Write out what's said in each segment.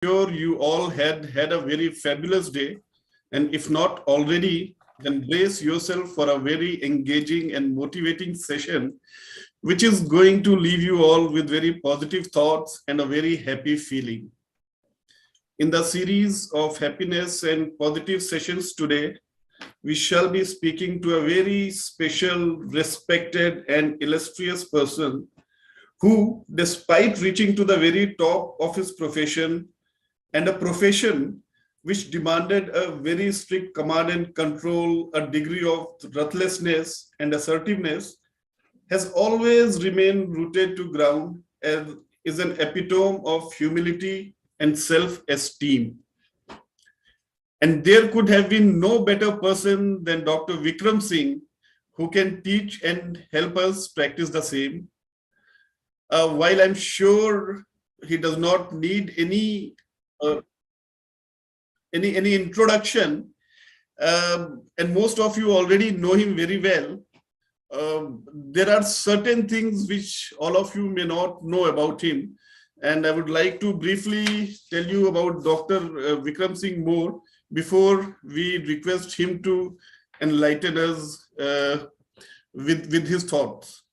Sure you all had a very fabulous day, and if not already, then brace yourself for a very engaging and motivating session, which is going to leave you all with very positive thoughts and a very happy feeling. In the series of happiness and positive sessions today, we shall be speaking to a very special, respected, and illustrious person who, despite reaching to the very top of his profession, and a profession which demanded a very strict command and control, a degree of ruthlessness and assertiveness, has always remained rooted to ground and is an epitome of humility and self-esteem. And there could have been no better person than Dr. Vikram Singh, who can teach and help us practice the same. While I'm sure he does not need any introduction, and most of you already know him very well. There are certain things which all of you may not know about him, and I would like to briefly tell you about Dr. Vikram Singh more before we request him to enlighten us with his thoughts.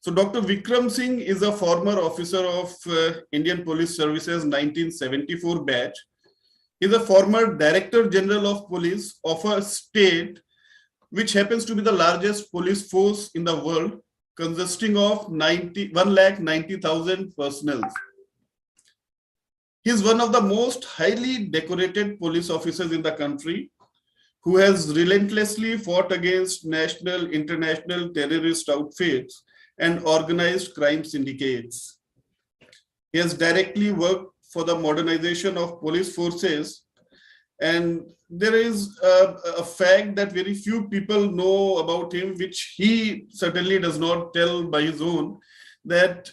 So Dr. Vikram Singh is a former officer of Indian Police Services 1974 batch. He is a former Director General of Police of a state which happens to be the largest police force in the world, consisting of 1,90,000 personnel. He is one of the most highly decorated police officers in the country who has relentlessly fought against national, international terrorist outfits and organized crime syndicates. He has directly worked for the modernization of police forces, and there is a fact that very few people know about him, which he certainly does not tell by his own, that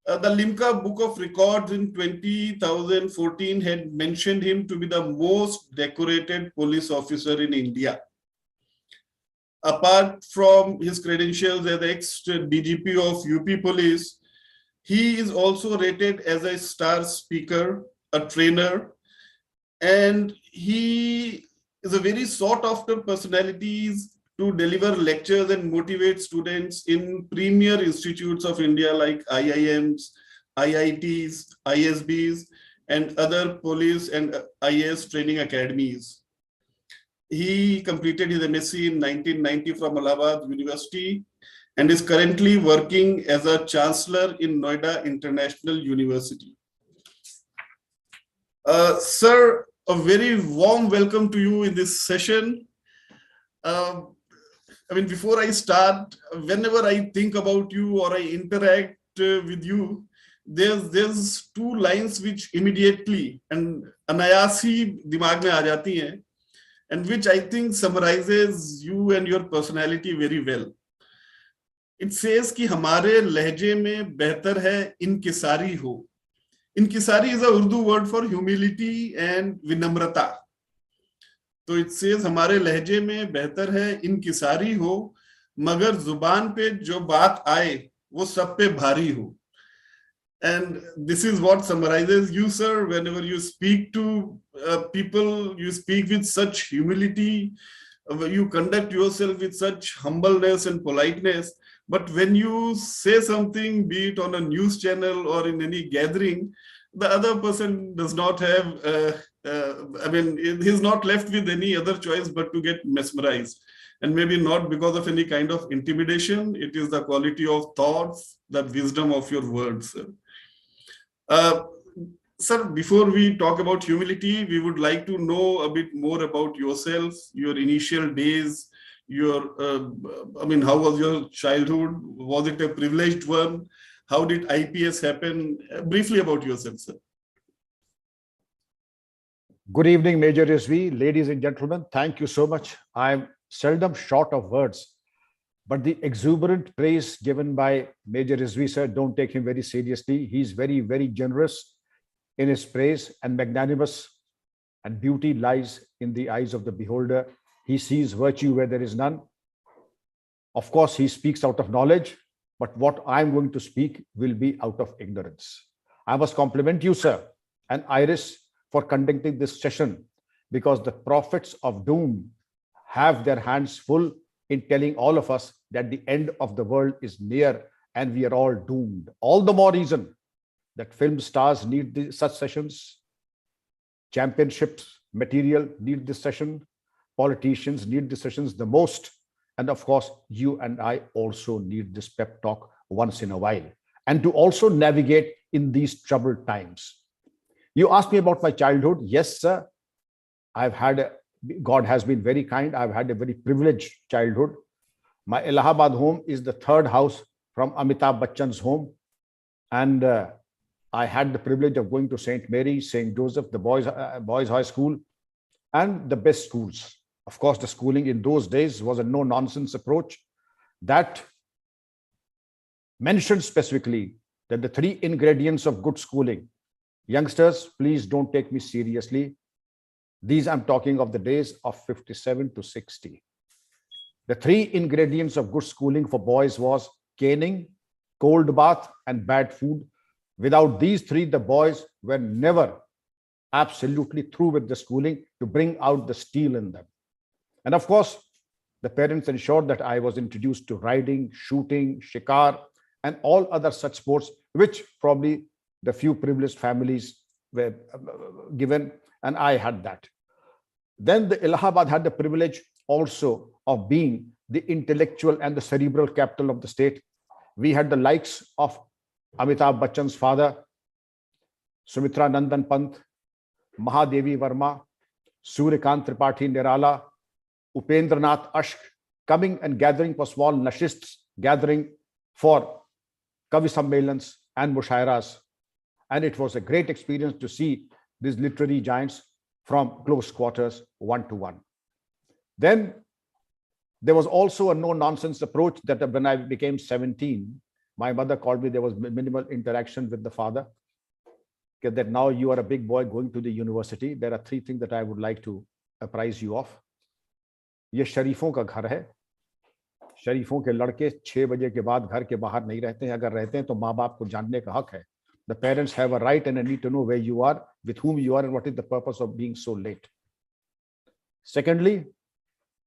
the Limca Book of Records in 2014 had mentioned him to be the most decorated police officer in India. Apart from his credentials as ex-DGP of UP Police, he is also rated as a star speaker, a trainer, and he is a very sought after personality to deliver lectures and motivate students in premier institutes of India like IIMs, IITs, ISBs, and other police and IAS training academies. He completed his MSc in 1990 from Allahabad University and is currently working as a chancellor in Noida International University. Sir, a very warm welcome to you in this session. Before I start, whenever I think about you or I interact with you, there's two lines which immediately and anayasi dimag mein aa jati hain, and which I think summarizes you and your personality very well. It says कि हमारे लहजे में बेहतर है इनकिसारी हो. Inkisari is a Urdu word for humility and vinamrata. So it says हमारे लहजे में बेहतर है इनकिसारी हो, मगर जुबान पे जो बात आए वो सब पे भारी हो. And this is what summarizes you, sir. Whenever you speak to people, you speak with such humility, you conduct yourself with such humbleness and politeness. But when you say something, be it on a news channel or in any gathering, the other person does not have, he's not left with any other choice but to get mesmerized. And maybe not because of any kind of intimidation, it is the quality of thoughts, the wisdom of your words. Sir, before we talk about humility, we would like to know a bit more about yourself, your initial days, how was your childhood? Was it a privileged one? How did IPS happen? Briefly about yourself, sir. Good evening, Major Rizvi, ladies and gentlemen. Thank you so much. I'm seldom short of words, but the exuberant praise given by Major Rizvi, sir, don't take him very seriously. He's very, very generous in his praise, and magnanimous, and beauty lies in the eyes of the beholder. He sees virtue where there is none. Of course, he speaks out of knowledge, but what I'm going to speak will be out of ignorance. I must compliment you, sir, and Iris, for conducting this session, because the prophets of doom have their hands full in telling all of us that the end of the world is near and we are all doomed. All the more reason that film stars need such sessions, championships material need this session, politicians need these sessions the most, and of course, you and I also need this pep talk once in a while, and to also navigate in these troubled times. You asked me about my childhood. Yes, sir. God has been very kind. I've had a very privileged childhood. My Allahabad home is the third house from Amitabh Bachchan's home. And I had the privilege of going to St. Mary's, St. Joseph, the boys' high school, and the best schools. Of course, the schooling in those days was a no-nonsense approach that mentioned specifically that the three ingredients of good schooling. Youngsters, please don't take me seriously. These I'm talking of the days of 57 to 60. The three ingredients of good schooling for boys was caning, cold bath, and bad food. Without these three, the boys were never absolutely through with the schooling to bring out the steel in them. And of course, the parents ensured that I was introduced to riding, shooting, shikar, and all other such sports, which probably the few privileged families were given, and I had that. Then the Allahabad had the privilege also of being the intellectual and the cerebral capital of the state. We had the likes of Amitabh Bachchan's father, Sumitra Nandan Pant, Mahadevi Verma, Suryakant Tripathi Nirala, Upendranath Ashk, coming and gathering for small nashists, gathering for Kavi Sammelans and Mushairas. And it was a great experience to see these literary giants from close quarters, one-to-one. Then there was also a no-nonsense approach that when I became 17, my mother called me, there was minimal interaction with the father. That now you are a big boy going to the university. There are three things that I would like to apprise you of. ये शरीफों का घर है. शरीफों के लड़के 6 बजे के बाद घर के बाहर नहीं रहते हैं. अगर रहते हैं तो माँ बाप को जानने का हक है. The parents have a right and a need to know where you are, with whom you are, and what is the purpose of being so late. Secondly,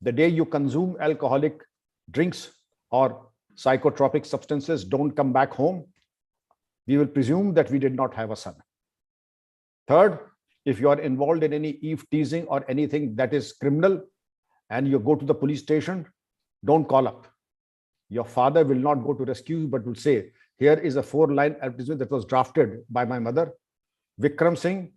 the day you consume alcoholic drinks or psychotropic substances, don't come back home. We will presume that we did not have a son. Third, if you are involved in any eve teasing or anything that is criminal and you go to the police station, don't call up. Your father will not go to rescue you, but will say, here is a 4-line advertisement that was drafted by my mother. Vikram Singh,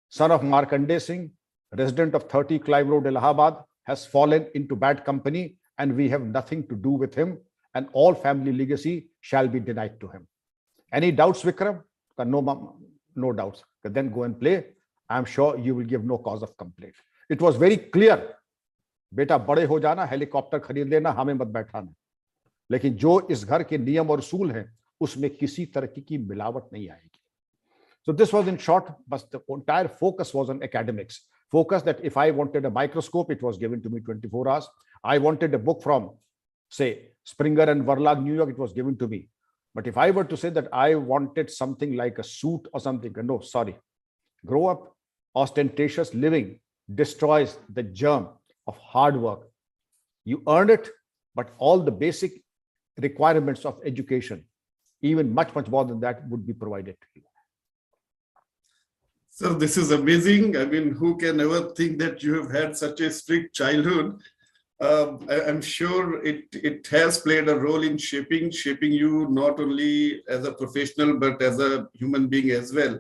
son of Markandeya Singh, resident of 30 Clive Road, Allahabad, has fallen into bad company and we have nothing to do with him, and all family legacy shall be denied to him. Any doubts, Vikram? No doubts. Then go and play. I'm sure you will give no cause of complaint. It was very clear. बेटा बड़े हो जाना, helicopter खरीद लेना, हमें मत बैठाना. लेकिन जो इस घर के नियम और उसूल हैं, उसमें किसी तरह की मिलावट नहीं आएगी. So this was in short, but the entire focus was on academics. Focus that if I wanted a microscope, it was given to me 24 hours. I wanted a book from, say, Springer and Verlag, New York, it was given to me. But if I were to say that I wanted something like a suit or something, no, sorry. Grow up. Ostentatious living destroys the germ of hard work. You earn it, but all the basic requirements of education, even much more than that, would be provided to you. Sir, this is amazing. I mean, who can ever think that you have had such a strict childhood? I'm sure it has played a role in shaping you not only as a professional but as a human being as well.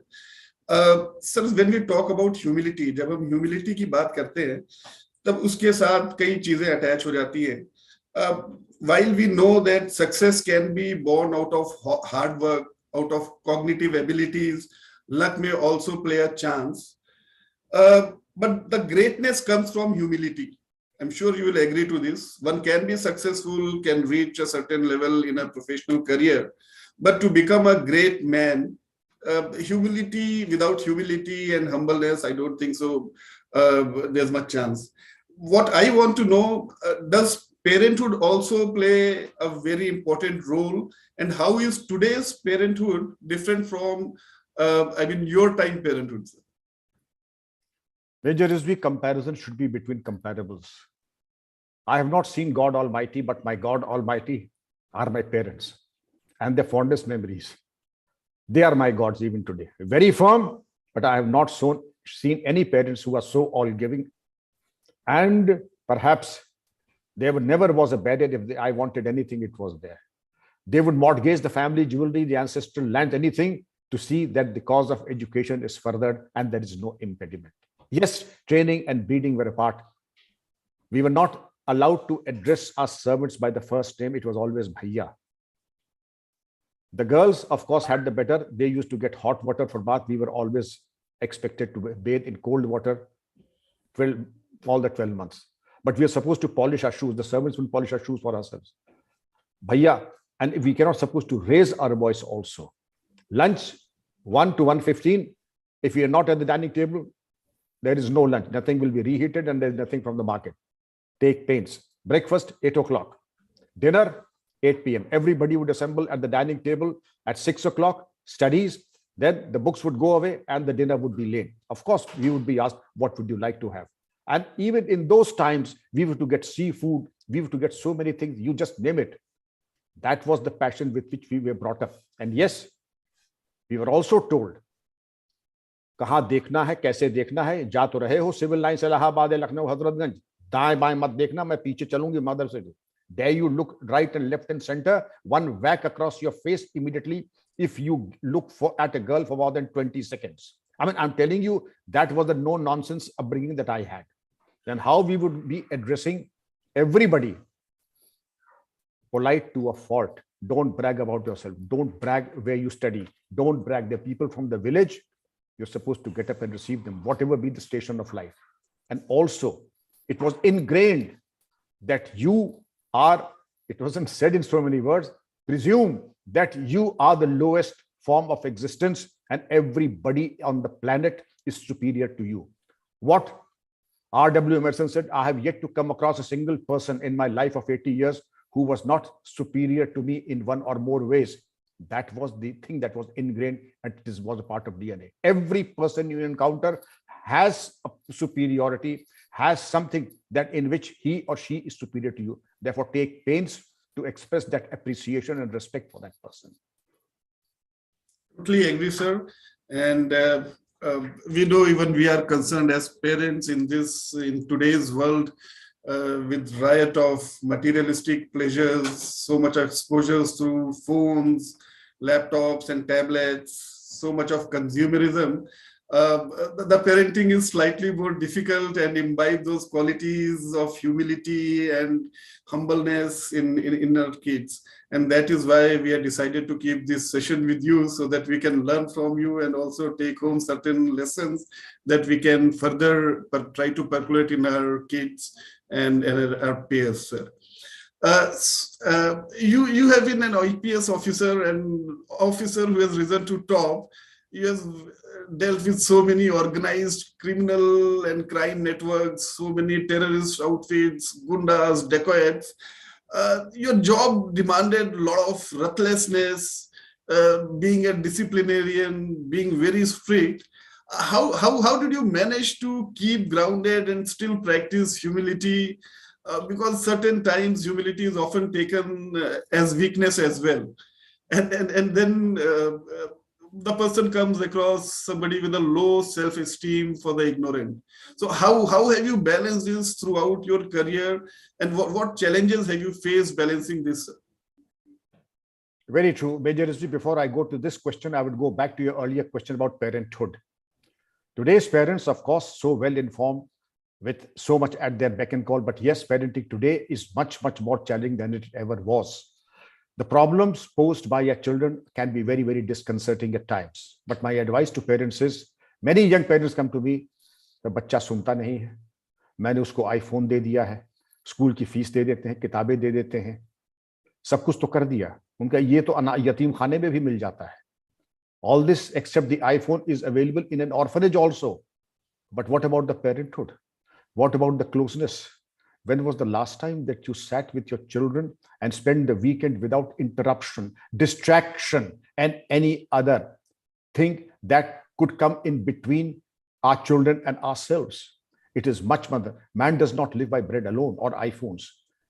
Sir, when we talk about humility, जब हम humility की बात करते हैं, तब उसके साथ कई चीजें attach हो जाती हैं. While we know that success can be born out of hard work, out of cognitive abilities, luck may also play a chance. But the greatness comes from humility. I'm sure you will agree to this. One can be successful, can reach a certain level in a professional career, but to become a great man, humility, without humility and humbleness, I don't think so there's much chance. What I want to know, does parenthood also play a very important role, and how is today's parenthood different from your time parenthood? Major Rizvi, comparison should be between comparables. I have not seen God Almighty, but my God Almighty are my parents and their fondest memories. They are my gods even today. Very firm, but I have not seen any parents who are so all-giving. And perhaps there never was a bad day. If I wanted anything, it was there. They would mortgage the family jewelry, the ancestral land, anything to see that the cause of education is furthered and there is no impediment. Yes, training and breeding were a part. We were not allowed to address our servants by the first name. It was always Bhaiya. The girls, of course, had the better. They used to get hot water for bath. We were always expected to bathe in cold water all the 12 months. But we are supposed to polish our shoes. The servants will polish our shoes for ourselves. Bhaiya. And we cannot supposed to raise our voice also. Lunch, 1 to 1:15. If we are not at the dining table, there is no lunch. Nothing will be reheated and there's nothing from the market. Take pains. Breakfast, 8 o'clock. Dinner, 8 p.m. Everybody would assemble at the dining table at 6 o'clock, studies. Then the books would go away and the dinner would be late. Of course, we would be asked, what would you like to have? And even in those times, we were to get seafood. We were to get so many things. You just name it. That was the passion with which we were brought up. And yes, we were also told, कहाँ देखना है, कैसे देखना है, जा तो रहे हो सिविल लाइन से इलाहाबाद, लखनऊ, हजरतगंज, दाएं बाएं मत देखना, मैं पीछे चलूंगी मदर से. Dare you look right and left and center, one whack across your face immediately if you look at a girl for more than 20 seconds. I mean, I'm telling you, that was the no-nonsense upbringing that I had. And how we would be addressing everybody, polite to a fault. Don't brag about yourself. Don't brag where you study. Don't brag. The people from the village, you're supposed to get up and receive them, whatever be the station of life. And also, it was ingrained that you are, it wasn't said in so many words, presume that you are the lowest form of existence and everybody on the planet is superior to you. What R.W. Emerson said, I have yet to come across a single person in my life of 80 years who was not superior to me in one or more ways. That was the thing that was ingrained and it was a part of DNA. Every person you encounter has a superiority, has something that in which he or she is superior to you. Therefore, take pains to express that appreciation and respect for that person. Totally agree, sir. And we know even we are concerned as parents in today's world with riot of materialistic pleasures, so much exposures to phones, laptops and tablets, so much of consumerism. The parenting is slightly more difficult and imbibe those qualities of humility and humbleness in our kids. And that is why we have decided to keep this session with you so that we can learn from you and also take home certain lessons that we can further try to percolate in our kids and our peers, sir. You have been an IPS officer and officer who has risen to top. You have dealt with so many organized criminal and crime networks, so many terrorist outfits, gundas, dacoits. Your job demanded a lot of ruthlessness, being a disciplinarian, being very strict. How did you manage to keep grounded and still practice humility? Because certain times humility is often taken as weakness as well. And then the person comes across somebody with a low self-esteem for the ignorant. So how have you balanced this throughout your career, and what challenges have you faced balancing this? Very true. Major Rizvi, before I go to this question, I would go back to your earlier question about parenthood. Today's parents, of course, so well informed with so much at their beck and call, but yes, parenting today is much, much more challenging than it ever was. The problems posed by your children can be very, very disconcerting at times. But my advice to parents is, many young parents come to me, the बच्चा सुनता नहीं है, मैंने उसको iPhone दे दिया है, school की fees दे देते हैं, किताबें दे देते हैं, सब कुछ तो कर दिया, उनका ये तो यतीम खाने में भी मिल जाता है. All this except the iPhone is available in an orphanage also. But what about the parenthood? What about the closeness? When was the last time that you sat with your children and spent the weekend without interruption, distraction, and any other thing that could come in between our children and ourselves. It is much more. Man does not live by bread alone or iPhones.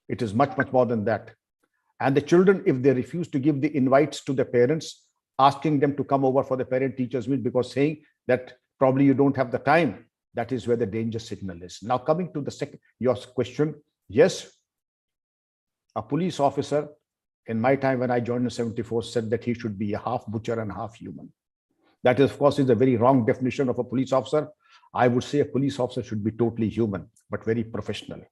It is much, much more than that. And the children, if they refuse to give the invites to the parents, asking them to come over for the parent-teachers meet because saying that probably you don't have the time, that is where the danger signal is. Now, coming to the second, your question, yes, a police officer in my time when I joined in 74 said that he should be a half butcher and half human. That is, of course, is a very wrong definition of a police officer. I would say a police officer should be totally human, but very professional.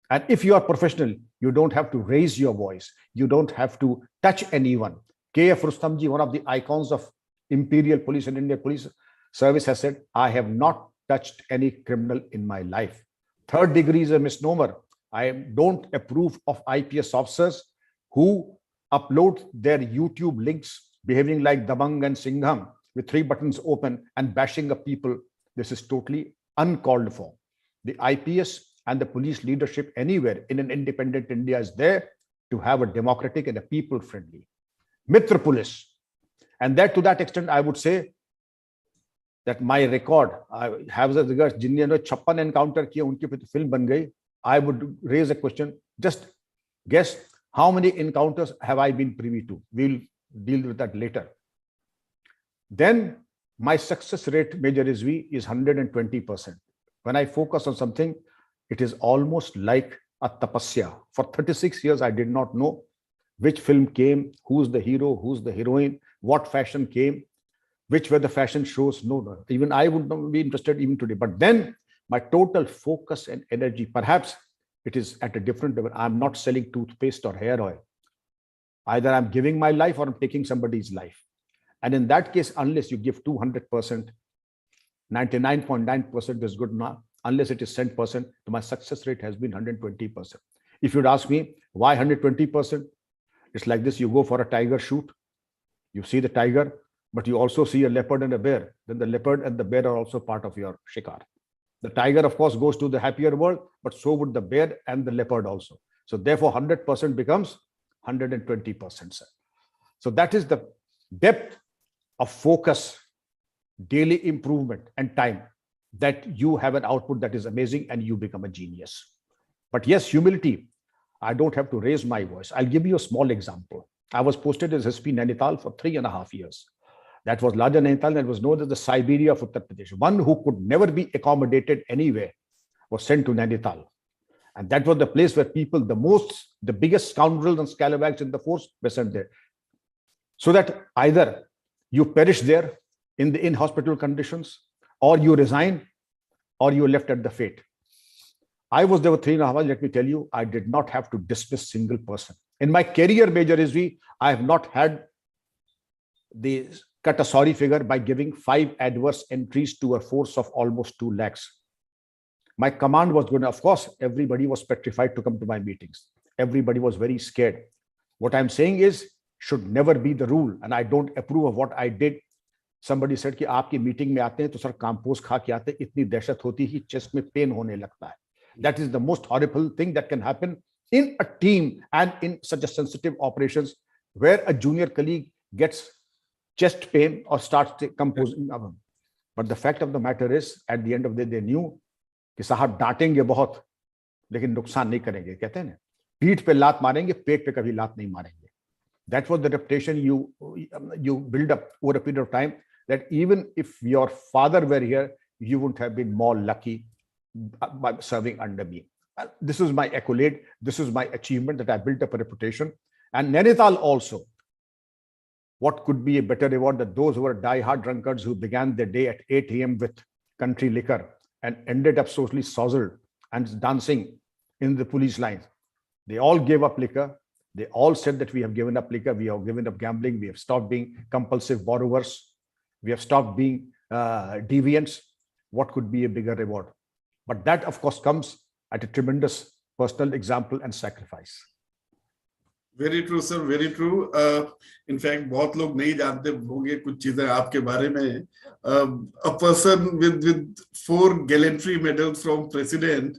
And if you are professional, you don't have to raise your voice. You don't have to touch anyone. K.F. Rustamji, one of the icons of Imperial Police and Indian Police Service, has said, I have not touched any criminal in my life. Third degree is a misnomer. I don't approve of IPS officers who upload their YouTube links behaving like Dabang and Singham with 3 buttons open and bashing up people. This is totally uncalled for. The IPS and the police leadership anywhere in an independent India is there to have a democratic and a people-friendly Mitra police. And that to that extent, I would say that my record, I have the regards, जिन्होंने 56 encounter किए, उनकी फिर film बन गई. I would raise a question. Just guess how many encounters have I been privy to? We'll deal with that later. Then my success rate, Major Rizvi, is 120%. When I focus on something, it is almost like a tapasya. For 36 years, I did not know which film came, who's the hero, who's the heroine, what fashion came, which were the fashion shows. No. Even I would not be interested even today. But then my total focus and energy, perhaps it is at a different level. I'm not selling toothpaste or hair oil. Either I'm giving my life or I'm taking somebody's life. And in that case, unless you give 200%, 99.9% is good enough. Unless it is 10%, my success rate has been 120%. If you'd ask me why 120%, it's like this: you go for a tiger shoot, you see the tiger, but you also see a leopard and a bear. Then the leopard and the bear are also part of your shikar. The tiger, of course, goes to the happier world, but so would the bear and the leopard also. So therefore, 100% becomes 120%. Sir. So that is the depth of focus, daily improvement, and time, that you have an output that is amazing and you become a genius. But yes, humility. I don't have to raise my voice. I'll give you a small example. I was posted as SP Nainital for 3.5 years. That was larger Nainital, and was known as the Siberia of Uttar Pradesh. One who could never be accommodated anywhere was sent to Nainital. And that was the place where people, the biggest scoundrels and scalawags in the force were sent there. So that either you perish there in the in-hospital conditions, or you resign, or you left at the fate. I was there for 3.5 hours. Let me tell you, I did not have to dismiss single person. In my career, Major Rizvi, I have not had the cut a sorry figure by giving 5 adverse entries to a force of almost 2 lakhs. My command was good. Of course, everybody was petrified to come to my meetings. Everybody was very scared. What I'm saying is, should never be the rule. And I don't approve of what I did. Somebody said कि आपकी meeting में आते हैं तो sir काम्पोज खा के आते हैं, इतनी दहशत होती है, चेस्ट में पेन होने लगता है. That is the most horrible thing that can happen in a team and in such a sensitive operations where a junior colleague gets chest pain or starts composing. But the fact of the matter is, at the end of the day, they knew कि साहब डांटेंगे बहुत लेकिन नुकसान नहीं करेंगे. कहते हैं ना, पीठ पे लात मारेंगे, पेट पे कभी लात नहीं मारेंगे. That was the reputation you build up over a period of time, that even if your father were here, you wouldn't have been more lucky by serving under me. This is my accolade. This is my achievement, that I built up a reputation. And Nainital also. What could be a better reward than those who were die-hard drunkards who began their day at 8 a.m. with country liquor and ended up socially sozzled and dancing in the police lines. They all gave up liquor. They all said that we have given up liquor, we have given up gambling, we have stopped being compulsive borrowers, we have stopped being deviants. What could be a bigger reward? But that, of course, comes at a tremendous personal example and sacrifice. Very true, sir. Very true. In fact, बहुत लोग नहीं जानते होंगे कुछ चीजें आपके बारे में. A person with 4 gallantry medals from president.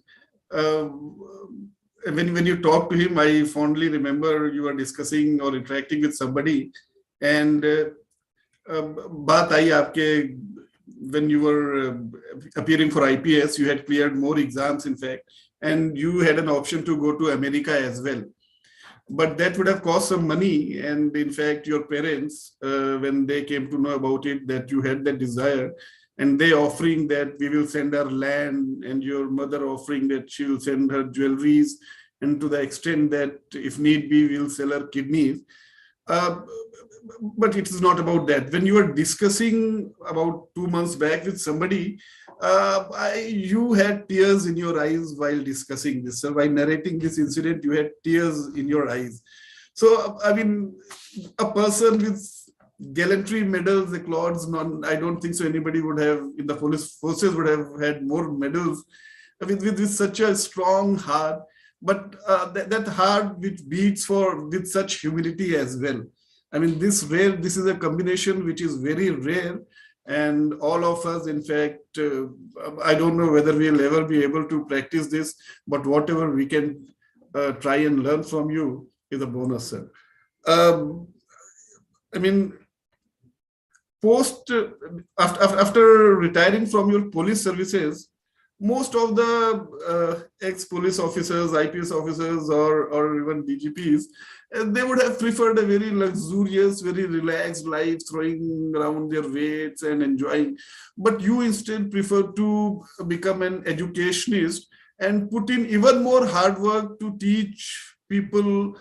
When you talk to him, I fondly remember you were discussing or interacting with somebody, and बात आई आपके when you were appearing for IPS, you had cleared more exams, in fact, and you had an option to go to America as well. But that would have cost some money. And in fact, your parents, when they came to know about it, that you had that desire, and they offering that we will send our land, and your mother offering that she will send her jewelries, and to the extent that if need be, we'll sell her kidneys. Uh, but it is not about that. When you were discussing about 2 months back with somebody, you had tears in your eyes while discussing this. So while narrating this incident, you had tears in your eyes. So, I mean, a person with gallantry medals, accolades, I don't think so anybody would have, in the police forces, would have had more medals with such a strong heart. But that heart which beats with such humility as well. I mean, this is a combination which is very rare. And all of us, in fact, I don't know whether we'll ever be able to practice this, but whatever we can try and learn from you is a bonus, sir. I mean, after retiring from your police services, most of the ex-police officers, IPS officers, or even DGPs, they would have preferred a very luxurious, very relaxed life, throwing around their weights and enjoying. But you instead prefer to become an educationist and put in even more hard work to teach people.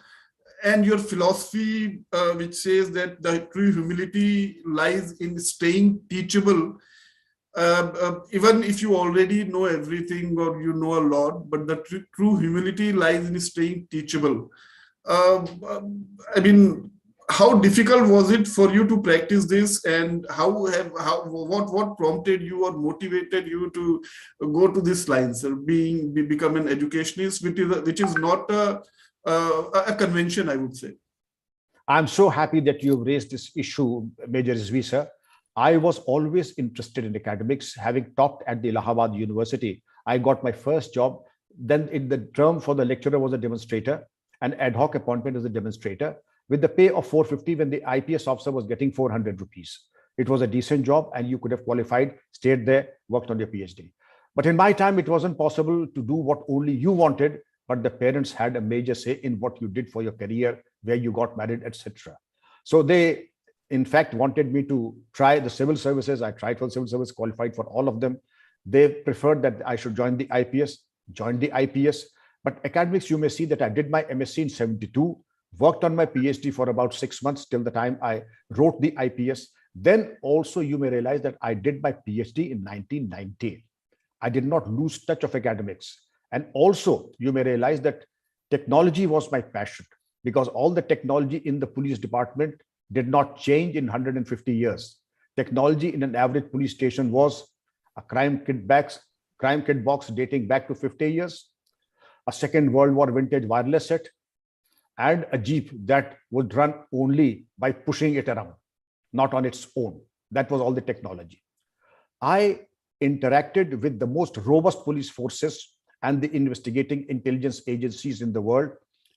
And your philosophy, which says that the true humility lies in staying teachable. Even if you already know everything or you know a lot, but the true humility lies in staying teachable. I mean, how difficult was it for you to practice this, and what prompted you or motivated you to go to this line, sir? Become an educationist, which is not a convention, I would say. I'm so happy that you've raised this issue, Major Rizvi, sir. I was always interested in academics. Having taught at the Allahabad University, I got my first job. Then in the term for the lecturer was a demonstrator, an ad hoc appointment as a demonstrator, with the pay of 450 when the IPS officer was getting 400 rupees. It was a decent job and you could have qualified, stayed there, worked on your PhD. But in my time, it wasn't possible to do what only you wanted, but the parents had a major say in what you did for your career, where you got married, etc. So they, in fact, wanted me to try the civil services. I tried for civil service, qualified for all of them. They preferred that I should join the IPS, joined the IPS. But academics, you may see that I did my MSc in 72, worked on my PhD for about 6 months till the time I wrote the IPS. Then also you may realize that I did my PhD in 1990. I did not lose touch of academics. And also you may realize that technology was my passion, because all the technology in the police department did not change in 150 years. Technology in an average police station was a crime kit box dating back to 50 years, a Second World War vintage wireless set, and a Jeep that would run only by pushing it around, not on its own. That was all the technology. I interacted with the most robust police forces and the investigating intelligence agencies in the world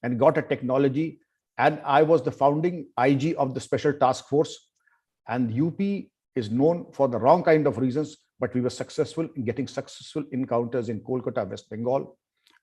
and got a technology. And I was the founding IG of the Special Task Force. And UP is known for the wrong kind of reasons, but we were successful in getting successful encounters in Kolkata, West Bengal,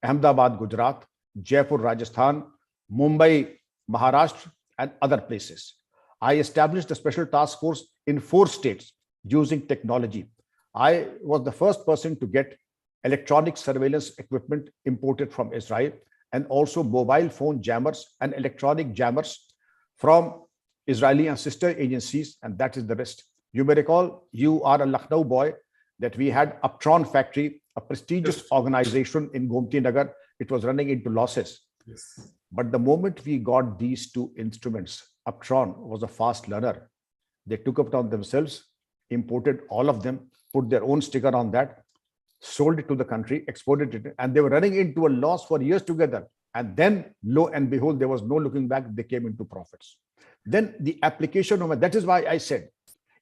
Ahmedabad, Gujarat, Jaipur, Rajasthan, Mumbai, Maharashtra, and other places. I established a special task force in 4 states using technology. I was the first person to get electronic surveillance equipment imported from Israel, and also mobile phone jammers and electronic jammers from Israeli and sister agencies, and that is the rest. You may recall, you are a Lucknow boy, that we had Uptron factory, a prestigious organization in Gomti Nagar. It was running into losses. Yes. But the moment we got these 2 instruments, Uptron was a fast learner. They took it on themselves, imported all of them, put their own sticker on that, sold it to the country, exported it, and they were running into a loss for years together. And then, lo and behold, there was no looking back. They came into profits. Then the application of it, that is why I said,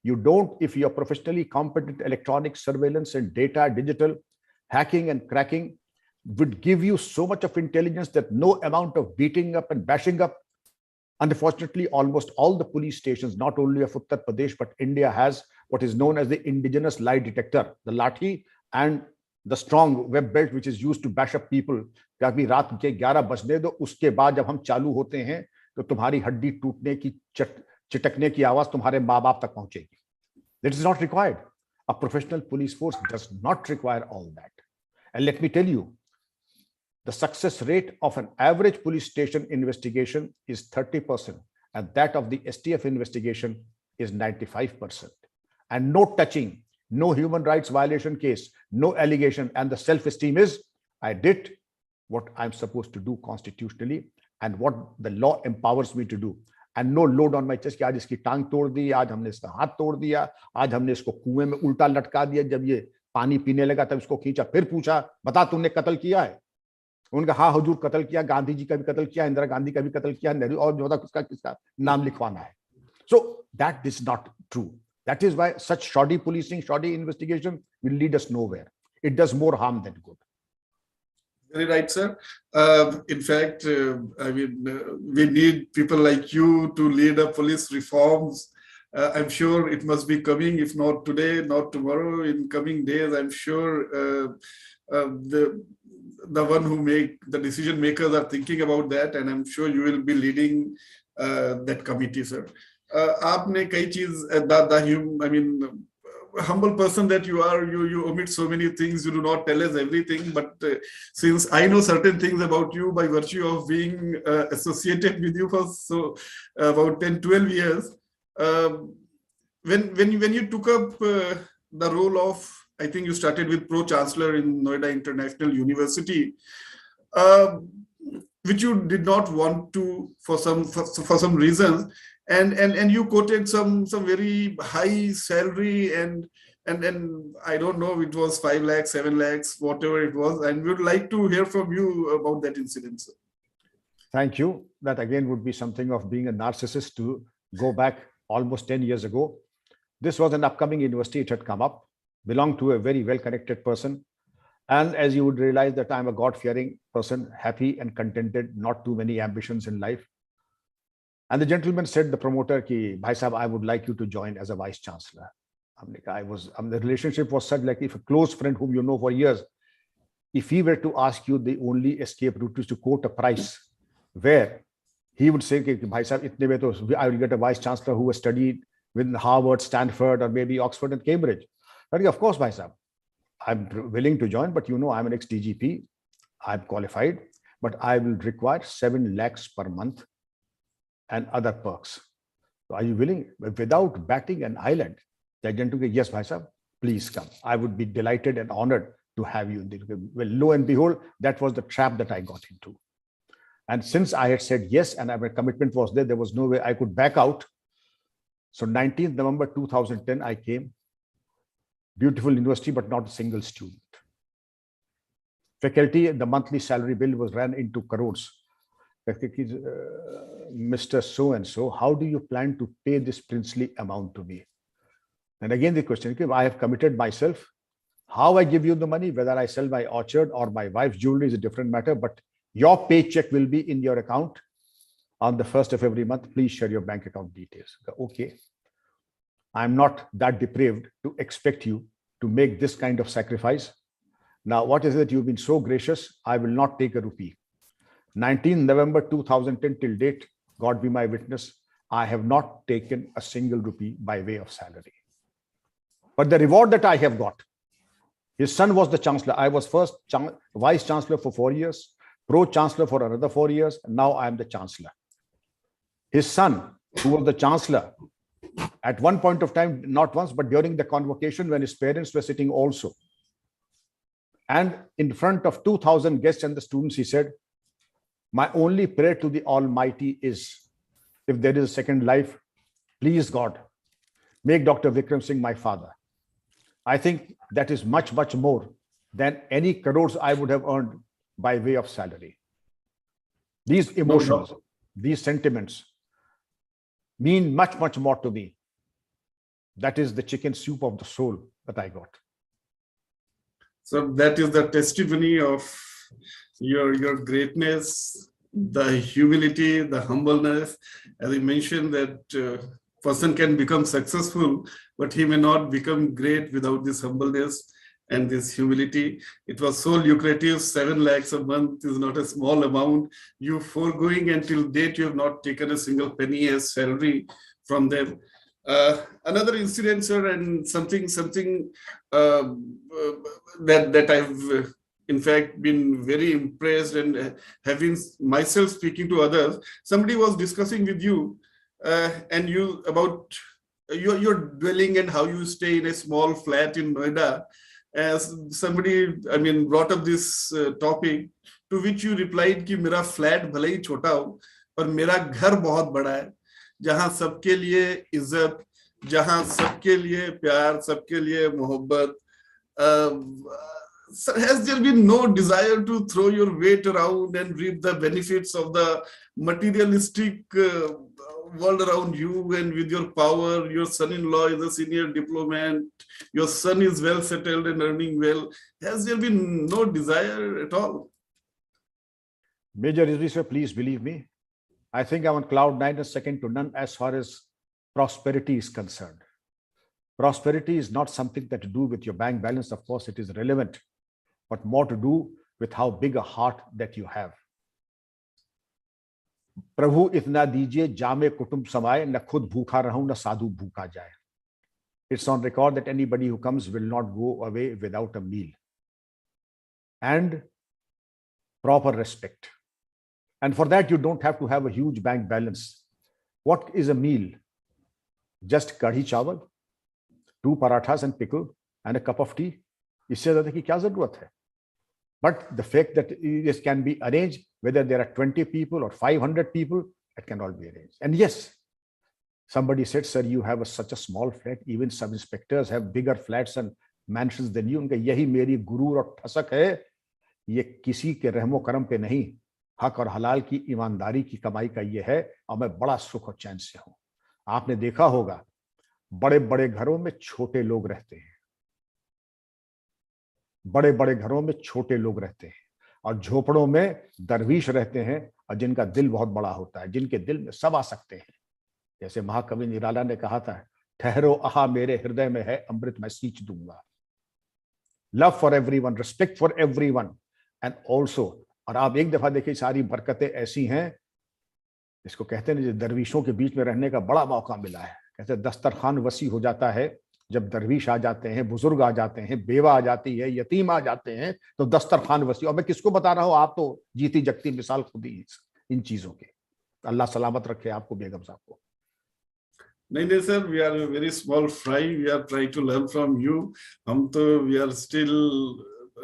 you don't, if you're professionally competent, electronic surveillance and data, digital, hacking and cracking would give you so much of intelligence that no amount of beating up and bashing up. Unfortunately, almost all the police stations, not only of Uttar Pradesh, but India has what is known as the indigenous lie detector, the lathi and the strong web belt which is used to bash up people. कि अभी रात के 11 बजने दो, उसके बाद जब हम चालू होते हैं तो तुम्हारी हड्डी टूटने की चिटकने की आवाज तुम्हारे माँ बाप तक पहुंचेगी. That is not required. A professional police force does not require all that. And let me tell you, the success rate of an average police station investigation is 30%, and that of the STF investigation is 95%. And no touching, no human rights violation case, no allegation, and the self-esteem is, I did what I'm supposed to do constitutionally and what the law empowers me to do. And no load on my chest कि आज इसकी टांग तोड़ दी, आज हमने इसका हाथ तोड़ दिया, आज हमने इसको कुएं में उल्टा लटका दिया, जब ये पानी पीने लगा तब इसको खींचा, फिर पूछा बता तूने कत्ल किया है. उनका हाँ हुजूर कत्ल किया, गांधी जी का भी कत्ल किया, इंदिरा गांधी का भी कत्ल किया, नेहरू और जो था किसका किसका नाम लिखवाना है. So that is not true. That is why such shoddy policing, shoddy investigation will lead us nowhere. It does more harm than good. Very right, sir. In fact, I mean, we need people like you to lead up police reforms. I'm sure it must be coming, if not today, not tomorrow, in coming days. I'm sure the one who make the decision makers are thinking about that, and I'm sure you will be leading that committee, sir. आपने कई चीज, I mean, humble person that you are, you omit so many things, you do not tell us everything, but since I know certain things about you by virtue of being associated with you for about 10-12 years, when you took up the role of, I think you started with pro-chancellor in Noida International University, which you did not want to for some reasons, and you quoted some very high salary and I don't know, it was 5 lakhs, 7 lakhs, whatever it was, and we would like to hear from you about that incident, sir. Thank you. That again would be something of being a narcissist to go back almost 10 years ago. This was an upcoming university, it had come up, belonged to a very well-connected person. And as you would realize that I'm a God-fearing person, happy and contented, not too many ambitions in life. And the gentleman said, the promoter, ki, Bhai Sahab, I would like you to join as a vice chancellor. The relationship was such, like if a close friend whom you know for years, if he were to ask you, the only escape route is to quote a price where he would say, Bhai Sahab, itne mein to I will get a vice chancellor who has studied with Harvard, Stanford, or maybe Oxford and Cambridge. But of course, Bhai Sahab, I'm willing to join, but you know, I'm an ex-DGP, I'm qualified, but I will require 7 lakhs per month and other perks. So are you willing? Without batting an eyelid, the agent will say, yes, Bhai Sahab, please come. I would be delighted and honored to have you. Well, lo and behold, that was the trap that I got into. And since I had said yes, and my commitment was there was no way I could back out. So 19th November 2010, I came. Beautiful university, but not a single student. Faculty, the monthly salary bill was ran into crores. Mr. So-and-so, how do you plan to pay this princely amount to me? And again, the question, I have committed myself. How I give you the money, whether I sell my orchard or my wife's jewelry is a different matter, but your paycheck will be in your account on the 1st of every month. Please share your bank account details. Okay. I'm not that depraved to expect you to make this kind of sacrifice. Now, what is it? You've been so gracious. I will not take a rupee. 19th November 2010 till date, God be my witness, I have not taken a single rupee by way of salary. But the reward that I have got, his son was the chancellor. I was first vice chancellor for 4 years, pro-chancellor for another 4 years, and now I am the chancellor. His son, who was the chancellor, at one point of time, not once, but during the convocation when his parents were sitting also, and in front of 2,000 guests and the students, he said, my only prayer to the Almighty is, if there is a second life, please God, make Dr. Vikram Singh my father. I think that is much, much more than any crores I would have earned by way of salary. These emotions, these sentiments mean much, much more to me. That is the chicken soup of the soul that I got. So that is the testimony of your greatness, the humility, the humbleness. As I mentioned that person can become successful, but he may not become great without this humbleness and this humility. It was so lucrative. 7 lakhs a month is not a small amount. You foregoing until date, you have not taken a single penny as salary from them. Another incident, sir, and something that I've in fact been very impressed, and having myself speaking to others. Somebody was discussing with you, and you about your dwelling and how you stay in a small flat in Noida. As somebody, I mean, brought up this topic, to which you replied कि मेरा flat भले ही छोटा हो पर मेरा घर बहुत बड़ा है, जहां सबके लिए इज्जत, जहां सबके लिए प्यार, सबके लिए मोहब्बत. Has there been no desire to throw your weight around and reap the benefits of the materialistic world around you, and with your power? Your son-in-law is a senior diplomat, your son is well settled and earning well. Has there been no desire at all? Major Rizvi sir, please believe me, I think I'm on cloud 9 and second to none as far as prosperity is concerned. Prosperity is not something that to do with your bank balance. Of course, it is relevant, but more to do with how big a heart that you have. प्रभु इतना दीजिए जामे कुटुंब समाए, न खुद भूखा रहूं न साधु भूखा जाए. It's on record that anybody who comes will not go away without a meal and proper respect. And for that, you don't have to have a huge bank balance. What is a meal? Just kadhi chawal, 2 parathas and pickle, and a cup of tea. इससे ज़्यादा की क्या ज़रूरत है? But the fact that this can be arranged, whether there are 20 people or 500 people, it can all be arranged. And yes, somebody said, sir, you have such a small flat. Even sub-inspectors have bigger flats and mansions than you. उनका यही मेरी गुरूर और ठसक है. ये किसी के रहमो करम पे नहीं, हक और हलाल की ईमानदारी की कमाई का ये है, और मैं बड़ा सुख और चैन से हूं. आपने देखा होगा, बड़े बड़े घरों में छोटे लोग रहते हैं, बड़े बड़े घरों में छोटे लोग रहते हैं, और झोपड़ों में दरवीश रहते हैं, और जिनका दिल बहुत बड़ा होता है, जिनके दिल में सब आ सकते हैं. जैसे महाकवि निराला ने कहा था, ठहरो आहा मेरे हृदय में है अमृत मैं सींच दूंगा. Love for everyone, respect for everyone, and also, और आप एक दफा देखिए, सारी बरकतें ऐसी हैं, इसको कहते हैं दरवीशों के बीच में रहने का बड़ा मौका मिला है. कहते दस्तरखान वसी हो जाता है जब दरवीश आ जाते हैं, बुजुर्ग आ जाते हैं, बेवा आ जाती है, यतीम आ जाते हैं, तो दस्तरखान वसी. और मैं किसको बता रहा हूं, आप तो जीती जगती मिसाल खुद ही इन चीजों के. अल्लाह सलामत रखे आपको, बेगम साहब को. नहीं sir, we are very small fry. We are try to learn from you. हम तो we are still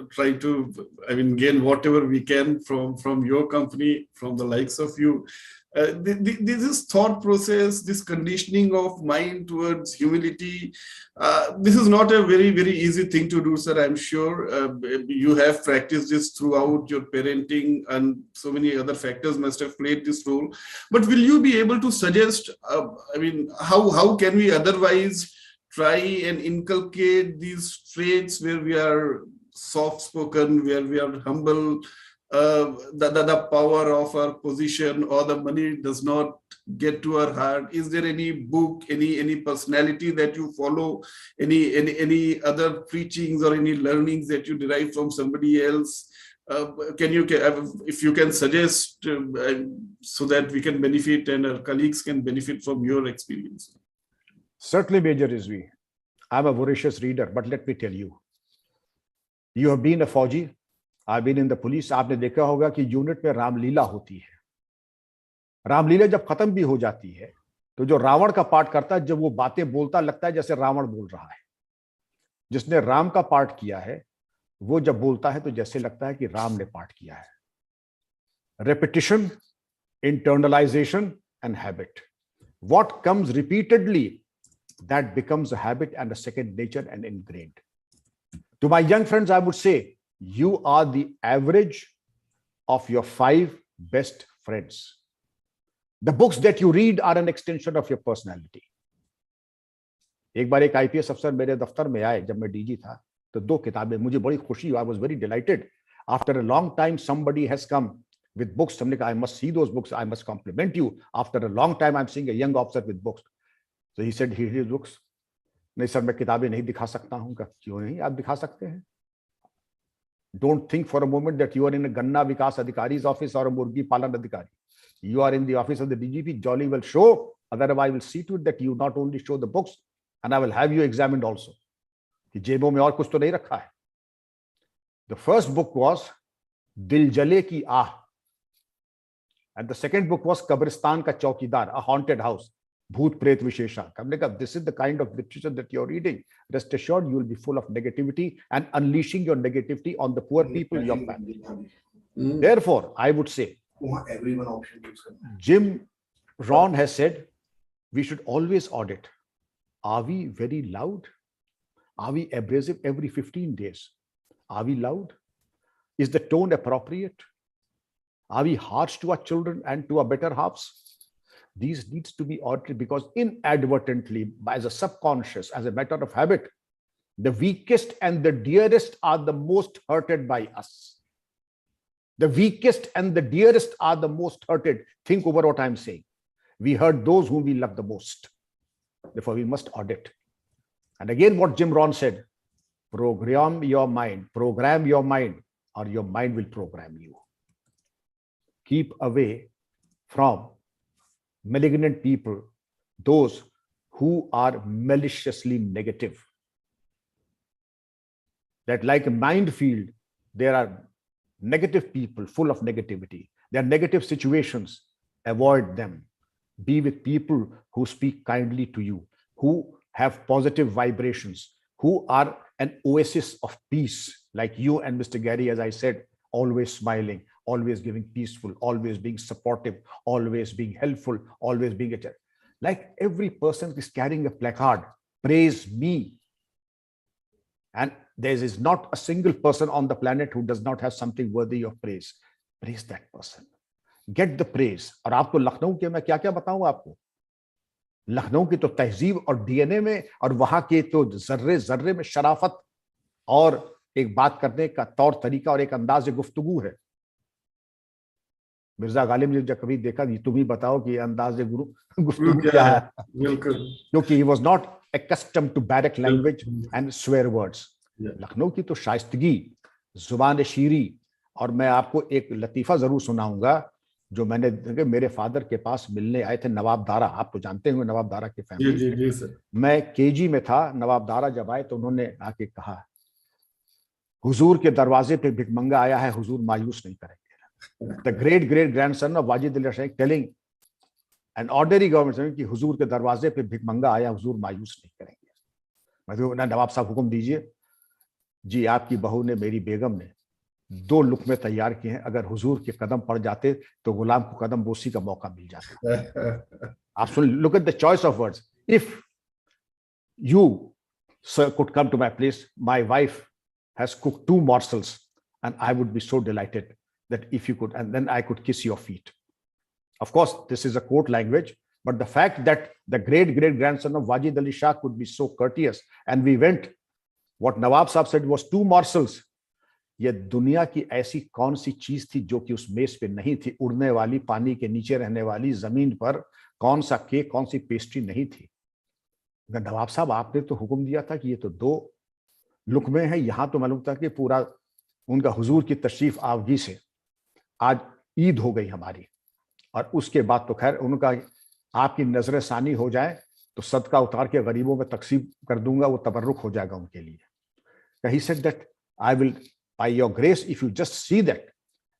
try to, I mean, gain whatever we can from your company, from the likes of you. This thought process, this conditioning of mind towards humility, this is not a very easy thing to do, sir. I'm sure you have practiced this throughout your parenting, and so many other factors must have played this role. But will you be able to suggest, I mean, how can we otherwise try and inculcate these traits where we are soft-spoken, where we are humble, the power of our position or the money does not get to our heart? Is there any book, any personality that you follow, any other preachings or any learnings that you derive from somebody else? If you can suggest, so that we can benefit and our colleagues can benefit from your experience. Certainly, Major Rizvi. I'm a voracious reader, but let me tell you, you have been a फौजी, I've been in the police. आपने देखा होगा कि unit में रामलीला होती है. रामलीला जब खत्म भी हो जाती है, तो जो रावण का पार्ट करता है, जब वो बातें बोलता, लगता है जैसे रावण बोल रहा है. जिसने राम का पार्ट किया है, वो जब बोलता है तो जैसे लगता है कि राम ने पार्ट किया है. Repetition, internalization, and habit. What comes repeatedly, that becomes a habit and a second nature and ingrained. To my young friends, I would say, you are the average of your 5 best friends. The books that you read are an extension of your personality. एक बार एक IPS अफसर मेरे दफ्तर में आए जब मैं DG था, तो 2 किताबें, मुझे बड़ी खुशी हुई. I was very delighted. After a long time, somebody has come with books. हमने कहा, I must see those books. I must compliment you. After a long time, I'm seeing a young officer with books. So he said, here he looks. नहीं sir, मैं किताबें नहीं दिखा सकता हूँ। क्यों नहीं, आप दिखा सकते हैं। Don't think for a moment that you are in a Ganna Vikas Adhikari's office or a Murgi Palan Adhikari. You are in the office of the DGP. Jolly will show. Otherwise, I will see to it that you not only show the books, and I will have you examined also. कि जेबों में और कुछ तो नहीं रखा है. The first book was Dil Jale Ki Ah, and the second book was Kabristan Ka Chaukidar, a haunted house. Bhoot Pret Vishesha. हमने कहा, this is the kind of literature that you're reading. Rest assured, you will be full of negativity and unleashing your negativity on the poor people, your family. Therefore, I would say, Jim Rohn has said, we should always audit. Are we very loud? Are we abrasive every 15 days? Are we loud? Is the tone appropriate? Are we harsh to our children and to our better halves? These needs to be audited, because inadvertently, as a subconscious, as a matter of habit, the weakest and the dearest are the most hurted by us. The weakest and the dearest are the most hurted. Think over what I'm saying. We hurt those whom we love the most. Therefore, we must audit. And again, what Jim Rohn said, program your mind, or your mind will program you. Keep away from malignant people, those who are maliciously negative. That like a minefield, there are negative people full of negativity. There are negative situations. Avoid them. Be with people who speak kindly to you, who have positive vibrations, who are an oasis of peace, like you and Mr. Gary, as I said, always smiling, always giving peaceful, always being supportive, always being helpful, always being a child. Like every person is carrying a placard, praise me. And there is not a single person on the planet who does not have something worthy of praise. Praise that person. Get the praise. और आपको लखनऊ के मैं क्या क्या बताऊं आपको, लखनऊ की तो तहजीब और डीएनए में, और वहां के तो जर्रे जर्रे में शराफत और एक बात करने का तौर तरीका और एक अंदाज गुफ्तगू है. मिर्जा गालिब ने जब कभी देखा, तुम ही बताओ कि अंदाज गुफ्तगू क्या है, क्योंकि he was not accustomed to barrack language and swear words. Lucknow की तो शाइस्तगी, जुबान शीरी. और मैं आपको एक लतीफा जरूर सुनाऊंगा जो मैंने, मेरे फादर के पास मिलने आए थे नवाब दारा. आप तो जानते होंगे नवाब दारा की फैमिली. जी जी सर. मैं केजी में था, नवाब दारा जब आए तो उन्होंने आके कहा, हुजूर के दरवाजे पे भिखमंगा आया है, हुजूर मायूस नहीं करेंगे. The great grandson of Wajid Ali Sheikh telling an ordinary government कि हुजूर के दरवाजे पे भिखमंगा आया, हुजूर मायूस नहीं करेंगे. मतलब नवाब साहब हुक्म दीजिए. जी, आपकी बहू ने, मेरी बेगम ने 2 लुकमे तैयार किए हैं, अगर हुजूर के कदम पड़ जाते तो गुलाम को कदम बोसी का मौका मिल जाता. आप सुन, look at the choice of words. If you, sir, could come to my place, my wife has cooked 2 morsels and I would be so delighted that if you could, and then I could kiss your feet. Of course, this is a court language, but the fact that the great grandson of Wajid Ali Shah could be so courteous, and we went, what Nawab Sahab said was 2 morsels. ये दुनिया की ऐसी कौन सी चीज थी जो कि उस मेज पे नहीं थी, उड़ने वाली, पानी के नीचे रहने वाली, जमीन पर कौन सा केक, कौन सी पेस्ट्री नहीं थी. नवाब साहब, आपने तो हुक्म दिया था कि ये तो 2 लुकमे हैं. यहां तो मालूम था कि पूरा उनका हुजूर की तशरीफ आवगी से आज ईद हो गई हमारी. और उसके बाद तो खैर उनका, आपकी नजर सानी हो जाए तो सदका उतार के गरीबों में तकसीम कर दूंगा, वो तबर्रुक हो जाएगा उनके लिए. He said that I will, by your grace, if you just see that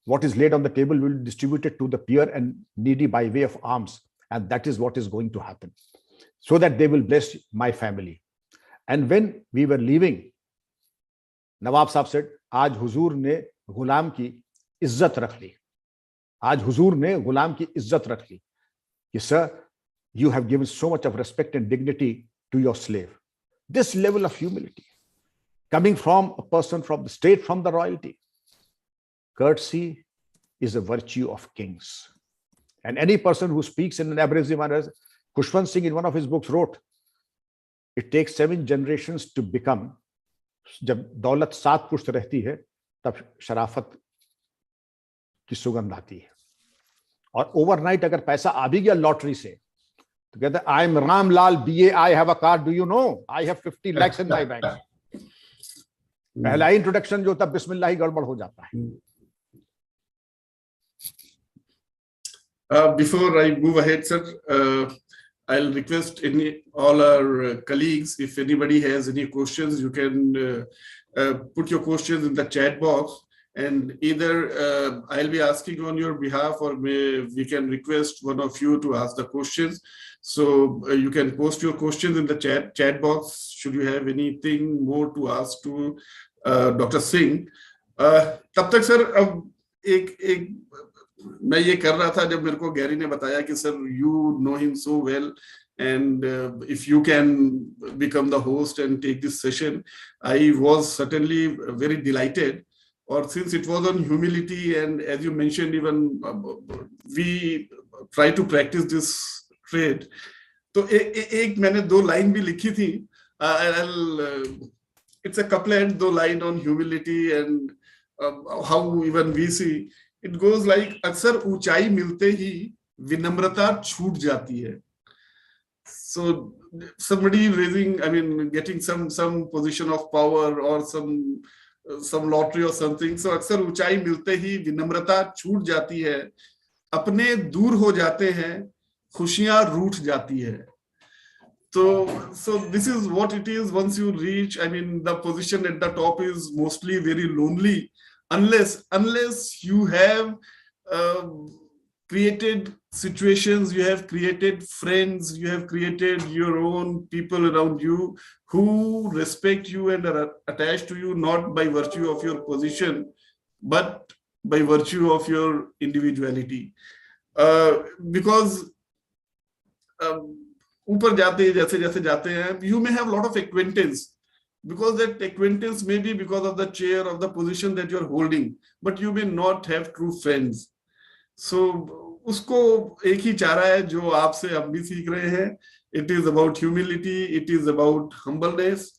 what is laid on the table will be distributed to the poor and needy by way of alms, and that is what is going to happen, so that they will bless my family. And when we were leaving, Nawab Sahab said, आज हुजूर ने गुलाम की इज्जत रख ली. आज हुजूर ने गुलाम की इज्जत रख ली कि sir, you have given so much of respect and dignity to your slave. This level of humility coming from a person from the state, from the royalty. Courtesy is a virtue of kings. And any person who speaks in an abrasive manner, Khushwant Singh in one of his books wrote, it takes 7 generations to become, जब दौलत 7 पुश्त रहती है तब शराफत की सुगंध आती है. और ओवरनाइट अगर पैसा आ भी गया लॉटरी से Together, I'm Ram Lal BA. I have a car. Do you know? I have 50 lakhs in my bank. पहला ही इंट्रोडक्शन जो होता है बिस्मिल्लाह ही गड़बड़ हो जाता है. Before I move ahead, sir, I'll request all our colleagues, if anybody has any questions, you can put your questions in the chat box, and either I'll be asking on your behalf, or we can request one of you to ask the questions. So you can post your questions in the chat box. Should you have anything more to ask to Dr. Singh? तब तक sir अब एक मैं ये कर रहा था जब मेरे को गैरी ने बताया कि sir you know him so well, and if you can become the host and take this session, I was certainly very delighted. Or since it was on humility, and as you mentioned, even we try to practice this trait. तो एक मैंने 2 line भी लिखी थी. It's a couplet, 2 line on humility and how even we see. It goes like, अक्सर ऊंचाई मिलते ही विनम्रता छूट जाती है. So somebody raising, I mean, getting some position of power or some lottery or something. So अक्सर ऊंचाई मिलते ही विनम्रता छूट जाती है, अपने दूर हो जाते हैं, खुशियां रूठ जाती है. So this is what it is once you reach. I mean, the position at the top is mostly very lonely, unless you have created situations, you have created friends, you have created your own people around you who respect you and are attached to you, not by virtue of your position, but by virtue of your individuality. Because ऊपर जाते जैसे जैसे जाते हैं, you may have a lot of acquaintance, because that acquaintance may be because of the chair of the position that you're holding, but you may not have true friends. So उसको एक ही चारा है जो आपसे हम भी सीख रहे हैं. It is about humility, it is about humbleness.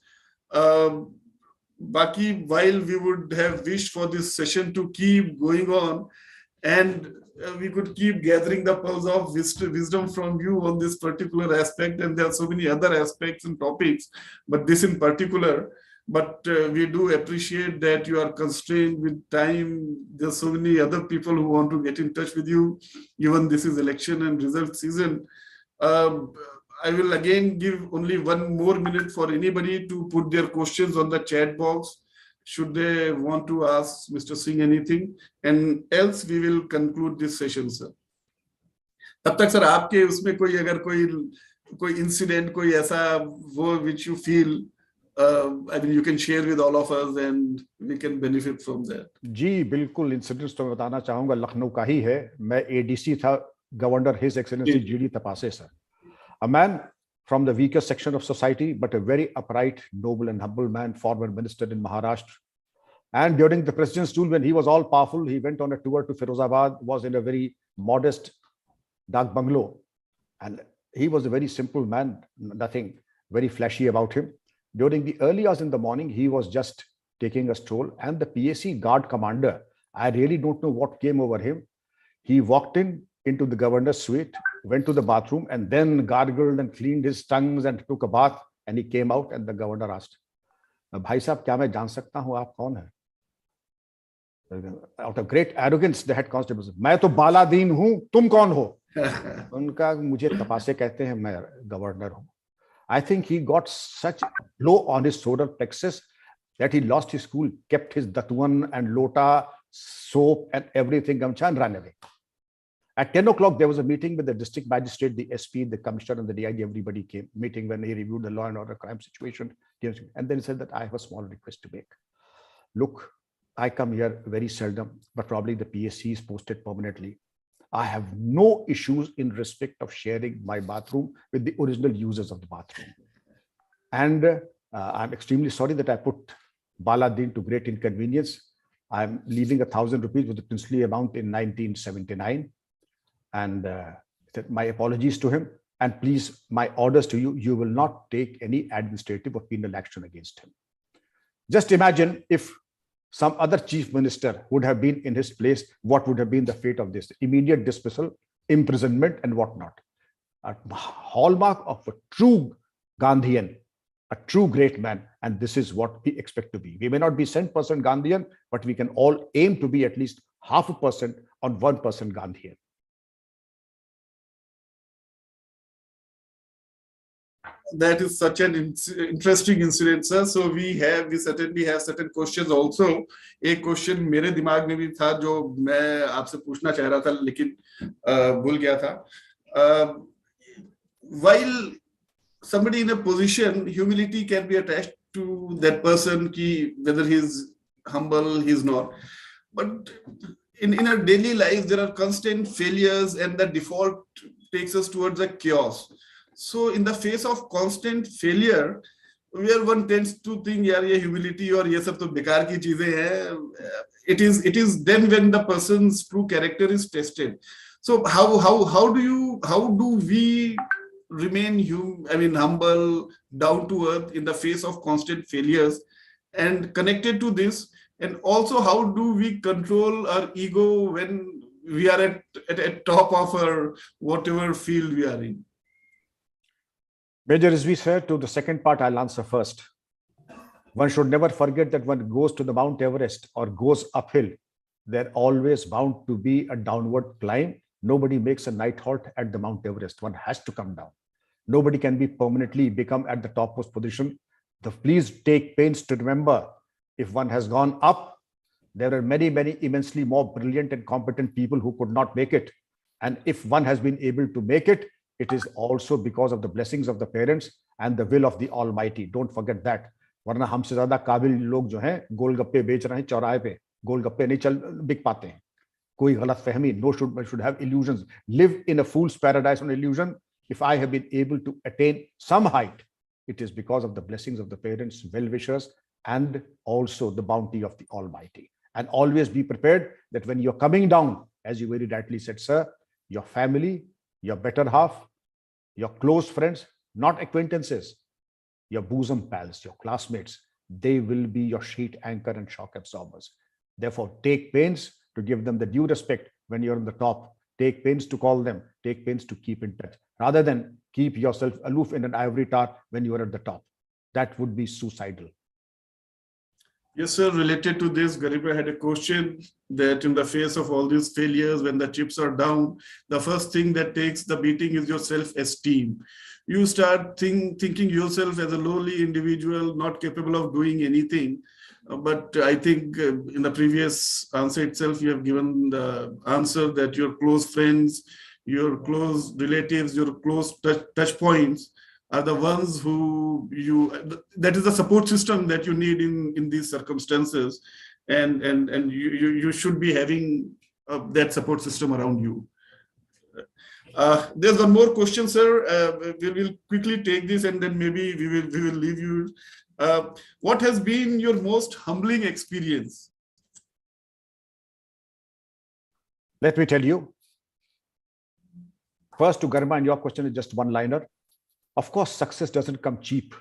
बाकी while we would have wished for this session to keep going on, and we could keep gathering the pearls of wisdom from you on this particular aspect, and there are so many other aspects and topics, but this in particular. But we do appreciate that you are constrained with time. There's so many other people who want to get in touch with you. Even this is election and result season. I will again give only 1 more minute for anybody to put their questions on the chat box, should they want to ask Mr. Singh anything, and else we will conclude this session, sir. तब तक sir आपके उसमें कोई अगर कोई incident, कोई ऐसा वो which you feel I mean you can share with all of us and we can benefit from that. जी बिल्कुल, इंसिडेंट्स तो मैं बताना चाहूंगा. लखनऊ का ही है. मैं एडीसी था, governor his excellency GD Tapase sir. A man from the weaker section of society, but a very upright, noble and humble man, former minister in Maharashtra. And during the president's rule, when he was all powerful, he went on a tour to Firozabad, was in a very modest dak bungalow. And he was a very simple man, nothing very flashy about him. During the early hours in the morning, he was just taking a stroll, and the PAC guard commander, I really don't know what came over him. He walked into the governor's suite, went to the bathroom, and then gargled and cleaned his tongues and took a bath, and he came out, and the governor asked, भाई साहब क्या मैं जान सकता हूं आप कौन है? Out of great arrogance, the head constable said, मैं तो बालादीन हूं, तुम कौन हो? उनका मुझे तपासे कहते हैं, मैं गवर्नर हूं. I think he got such blow on his solar plexus that he lost his cool, kept his datuan and lota, soap and everything, gamcha, and ran away. At 10 o'clock, there was a meeting with the district magistrate, the SP, the commissioner, and the DIG. Everybody came, meeting when he reviewed the law and order crime situation. And then he said that I have a small request to make. Look, I come here very seldom, but probably the PSC is posted permanently. I have no issues in respect of sharing my bathroom with the original users of the bathroom. And I'm extremely sorry that I put Baladin to great inconvenience. I'm leaving 1,000 rupees with the princely amount in 1979. And my apologies to him. And please, my orders to you, you will not take any administrative or penal action against him. Just imagine if some other chief minister would have been in his place, what would have been the fate of this? Immediate dismissal, imprisonment, and whatnot. a hallmark of a true Gandhian, a true great man. And this is what we expect to be. We may not be 10% Gandhian, but we can all aim to be at least 0.5% on 1% Gandhian. That is such an interesting incident, sir. So we certainly have certain questions also. एक question मेरे दिमाग में भी था जो मैं आपसे पूछना चाह रहा था लेकिन भूल गया था. While somebody in a position, humility can be attached to that person, ki whether he's humble, he's not. But in our daily life, there are constant failures, and the default takes us towards a chaos. So in the face of constant failure, where one tends to think, yaar, ye humility or ye sab to bekar ki cheezein hai, it is then when the person's true character is tested. So how do we remain humble, down to earth in the face of constant failures? And connected to this, and also how do we control our ego when we are at top of our whatever field we are in? Major, as we said, to the second part, I'll answer first. One should never forget that when one goes to the Mount Everest or goes uphill, there always bound to be a downward climb. Nobody makes a night halt at the Mount Everest. One has to come down. Nobody can be permanently become at the topmost position. Please take pains to remember, if one has gone up, there are many, many immensely more brilliant and competent people who could not make it. And if one has been able to make it, it is also because of the blessings of the parents and the will of the Almighty. Don't forget that. वरना हमसे ज्यादा काबिल लोग जो हैं गोलगप्पे बेच रहे हैं चौराहे पे, गोलगप्पे नहीं चल बिक पाते हैं. कोई गलत फहमी. No should have illusions. Live in a fool's paradise on illusion. If I have been able to attain some height, it is because of the blessings of the parents, well-wishers, and also the bounty of the Almighty. And always be prepared that when you're coming down, as you very rightly said, sir, your family, your better half, your close friends, not acquaintances, your bosom pals, your classmates, they will be your sheet anchor and shock absorbers. Therefore, take pains to give them the due respect when you're on the top. Take pains to call them. Take pains to keep in touch, rather than keep yourself aloof in an ivory tower when you are at the top. That would be suicidal. Yes, sir. Related to this, Gariba had a question that in the face of all these failures, when the chips are down, the first thing that takes the beating is your self-esteem. You start thinking yourself as a lowly individual, not capable of doing anything. But I think in the previous answer itself, you have given the answer that your close friends, your close relatives, your close touch points are the ones who that is the support system that you need in these circumstances, and you should be having that support system around you. There's one more question, sir. We will quickly take this and then maybe we will leave you. What has been your most humbling experience? Let me tell you. First, to Garma, and your question is just one-liner. Of course, success doesn't come cheap.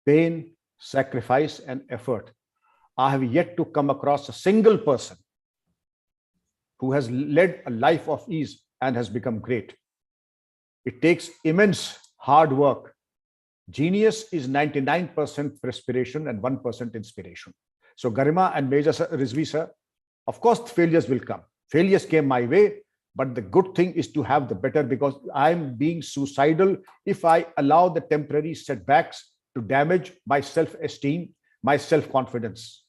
Pain, sacrifice, and effort. I have yet to come across a single person who has led a life of ease and has become great. It takes immense hard work. Genius is 99% perspiration and 1% inspiration. So Garima and Major Rizvi sir, of course failures will come. Failures came my way, but the good thing is to have the better, because I'm being suicidal if I allow the temporary setbacks to damage my self-esteem, my self-confidence.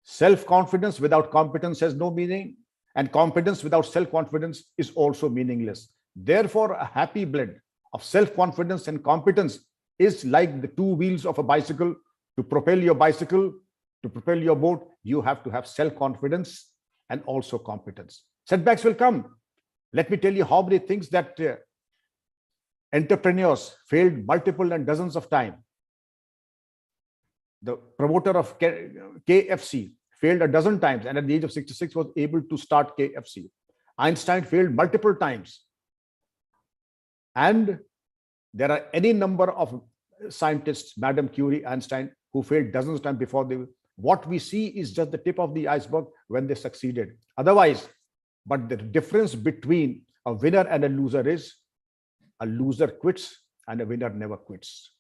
Self-confidence without competence has no meaning, and competence without self-confidence is also meaningless. Therefore, a happy blend of self-confidence and competence is like the two wheels of a bicycle. To propel your bicycle, to propel your boat, you have to have self-confidence and also competence. Setbacks will come. Let me tell you how many things that entrepreneurs failed multiple and dozens of times. The promoter of KFC failed a dozen times, and at the age of 66 was able to start KFC. Einstein failed multiple times. And there are any number of scientists, Madame Curie, Einstein, who failed dozens of times before they. What we see is just the tip of the iceberg when they succeeded. Otherwise, but the difference between a winner and a loser is A loser quits and a winner never quits.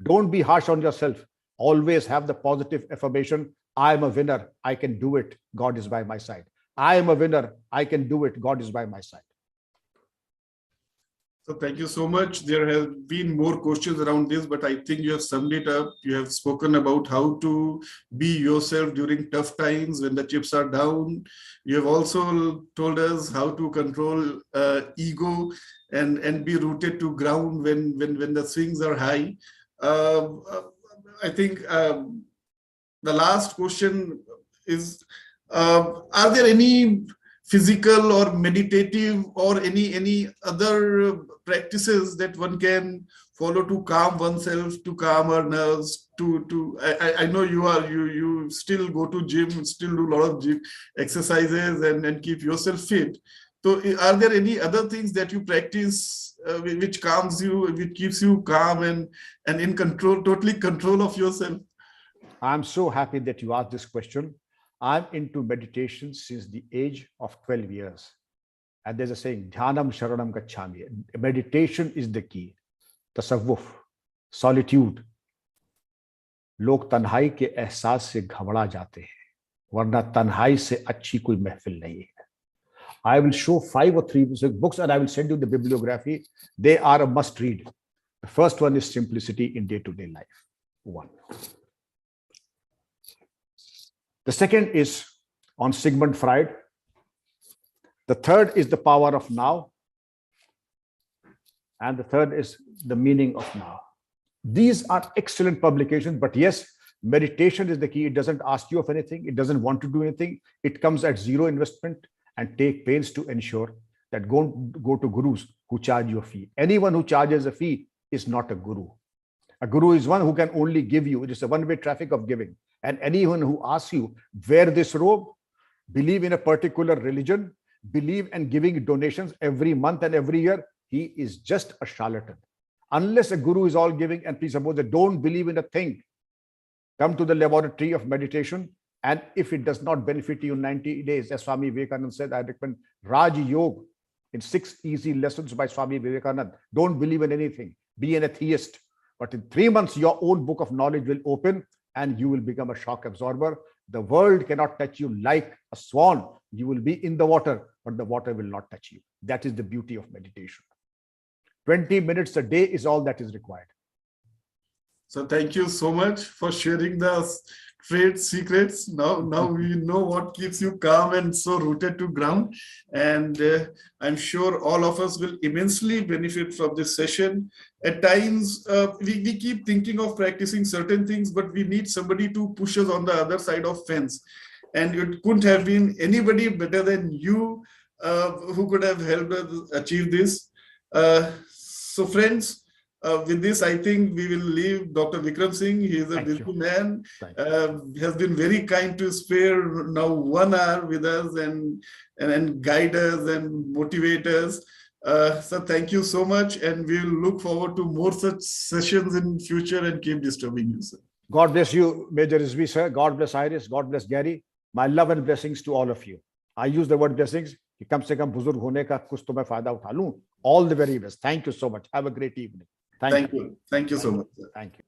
Don't be harsh on yourself. Always have the positive affirmation. I am a winner. I can do it. God is by my side. I am a winner. I can do it. God is by my side. So thank you so much. There have been more questions around this, but I think you have summed it up. You have spoken about how to be yourself during tough times when the chips are down. You have also told us how to control ego and be rooted to ground when the swings are high. I think the last question is, are there any physical or meditative or any other practices that one can follow to calm oneself, to calm our nerves, I know you still go to gym, still do a lot of gym exercises and keep yourself fit. So are there any other things that you practice which calms you, which keeps you calm and in control, totally control of yourself? I'm so happy that you asked this question. I'm into meditation since the age of 12 years. And there's a saying, Dhyanam Sharanam Gacchami. Meditation is the key. Tasawwuf, solitude. लोग तन्हाई के एहसास से घबरा जाते हैं, वरना तन्हाई से अच्छी कोई महफिल नहीं है. I will show 5 or 3 books and I will send you the bibliography. They are a must read. The first one is Simplicity in Day-to-Day Life. 1. The second is on Sigmund Freud. The third is The Power of Now. And the third is The Meaning of Now. These are excellent publications, but yes, meditation is the key. It doesn't ask you of anything. It doesn't want to do anything. It comes at zero investment, and take pains to ensure that go to gurus who charge you a fee. Anyone who charges a fee is not a guru. A guru is one who can only give you. It is a one-way traffic of giving. And anyone who asks you, wear this robe, believe in a particular religion, believe in giving donations every month and every year, he is just a charlatan. Unless a guru is all giving, and please suppose that don't believe in a thing, come to the laboratory of meditation. And if it does not benefit you in 90 days, as Swami Vivekananda said, I recommend Raj Yoga in 6 easy lessons by Swami Vivekananda. Don't believe in anything. Be an atheist. But in 3 months, your own book of knowledge will open and you will become a shock absorber. The world cannot touch you like a swan. You will be in the water, but the water will not touch you. That is the beauty of meditation. 20 minutes a day is all that is required. So thank you so much for sharing the trade secrets. Now we know what keeps you calm and so rooted to ground. And I'm sure all of us will immensely benefit from this session. At times, we keep thinking of practicing certain things, but we need somebody to push us on the other side of fence. And it couldn't have been anybody better than you who could have helped us achieve this. So friends, with this, I think we will leave Dr. Vikram Singh. He is a busy man, has been very kind to spare now 1 hour with us and guide us and motivate us. So thank you so much. And we'll look forward to more such sessions in future and keep disturbing you, sir. God bless you, Major Rizvi, sir. God bless Iris. God bless Gary. My love and blessings to all of you. I use the word blessings. कि कम से कम बुजुर्ग होने का कुछ तो मैं फायदा उठा लूं. All the very best. Thank you so much. Have a great evening. Thank you. Thank you so much, sir. Thank you.